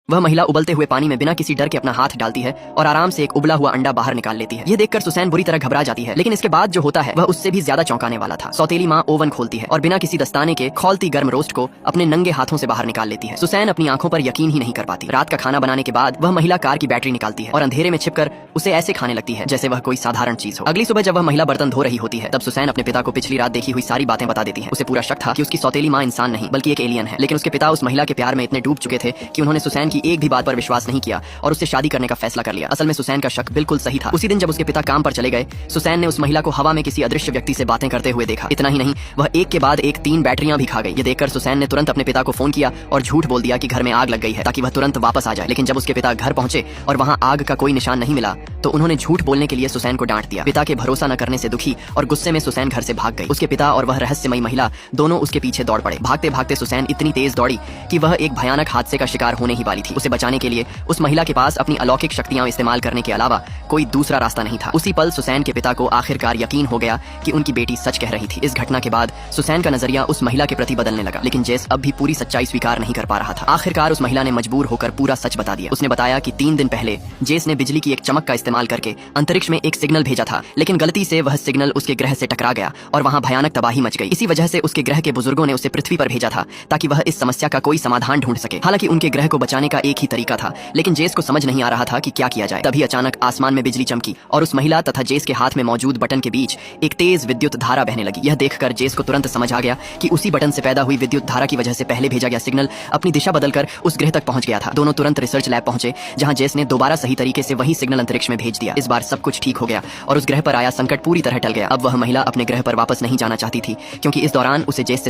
वह महिला उबलते हुए पानी में बिना किसी डर के अपना हाथ डालती है और आराम से एक उबला हुआ अंडा बाहर निकाल लेती है। यह देखकर सुसैन बुरी तरह घबरा जाती है, लेकिन इसके बाद जो होता है वह उससे भी ज्यादा चौंकाने वाला था। सौतेली माँ ओवन खोलती है और बिना किसी दस्ताने के खौलती गर्म रोस्ट को अपने नंगे हाथों से बाहर निकाल लेती है। सुसैन अपनी आंखों पर यकीन ही नहीं कर पाती। रात का खाना बनाने के बाद वह महिला कार की बैटरी निकालती है और अंधेरे में छिपकर उसे ऐसे खाने लगती है जैसे वह कोई साधारण चीज हो। अगली सुबह जब वह महिला बर्तन धो रही होती है तब सुसैन अपने पिता को पिछली रात देखी हुई सारी बातें बता देती है। उसे पूरा शक था कि उसकी सौतेली माँ इंसान नहीं बल्कि एक एलियन है, लेकिन उसके पिता उस महिला के प्यार में इतने डूब चुके थे कि उन्होंने सुसैन की एक भी बात पर विश्वास नहीं किया और उससे शादी करने का फैसला कर लिया। असल में सुसैन का शक बिल्कुल सही था। उसी दिन जब उसके पिता काम पर चले गए, सुसैन ने उस महिला को हवा में किसी अदृश्य व्यक्ति से बातें करते हुए देखा। इतना ही नहीं, वह एक के बाद एक 3 बैटरियां भी खा गई। ये देखकर सुसैन ने तुरंत अपने पिता को फोन किया और झूठ बोल दिया कि घर में आग लग गई है ताकि वह तुरंत वापस आ जाए। लेकिन जब उसके पिता घर पहुंचे और वहां आग का कोई निशान नहीं मिला तो उन्होंने झूठ बोलने के लिए सुसैन को डांट दिया। पिता के भरोसा न करने से दुखी और गुस्से में सुसैन घर से भाग गई। उसके पिता और वह रहस्यमयी महिला दोनों उसके पीछे दौड़ पड़े। भागते भागते सुसैन इतनी तेज दौड़ी कि वह एक भयानक हादसे का शिकार होने ही वाली थी। उसे बचाने के लिए उस महिला के पास अपनी अलौकिक शक्तियां इस्तेमाल करने के अलावा कोई दूसरा रास्ता नहीं था। उसी पल सुसैन के पिता को आखिरकार यकीन हो गया कि उनकी बेटी सच कह रही थी। इस घटना के बाद सुसैन का नजरिया उस महिला के प्रति बदलने लगा, लेकिन जेस अब भी पूरी सच्चाई स्वीकार नहीं कर पा रहा था। आखिरकार उस महिला ने मजबूर होकर पूरा सच बता दिया। उसने बताया कि 3 दिन पहले जेस ने बिजली की एक चमक का इस्तेमाल करके अंतरिक्ष में एक सिग्नल भेजा था, लेकिन गलती से वह सिग्नल उसके ग्रह से टकरा गया और वहां भयानक तबाही मच गई। इसी वजह से उसके ग्रह के बुजुर्गों ने उसे पृथ्वी पर भेजा था ताकि वह इस समस्या का कोई समाधान ढूंढ सके। हालांकि उनके ग्रह को बचाने का एक ही तरीका था, लेकिन जेस को समझ नहीं आ रहा था कि क्या किया जाए। तभी अचानक आसमान में बिजली चमकी और उस महिला तथा जेस के हाथ में मौजूद बटन के बीच एक तेज विद्युत धारा बहने लगी। यह देखकर जेस को तुरंत समझ आ गया कि उसी बटन से पैदा हुई विद्युत धारा की वजह से पहले भेजा गया सिग्नल अपनी दिशा बदलकर उस ग्रह तक पहुंच गया था। दोनों तुरंत रिसर्च लैब पहुंचे जहां जेस ने दोबारा सही तरीके से वही सिग्नल अंतरिक्ष में भेज दिया। इस बार सब कुछ ठीक हो गया और उस ग्रह पर आया संकट पूरी तरह टल गया। अब वह महिला अपने ग्रह पर वापस नहीं जाना चाहती थी क्योंकि इस दौरान उसे जेस से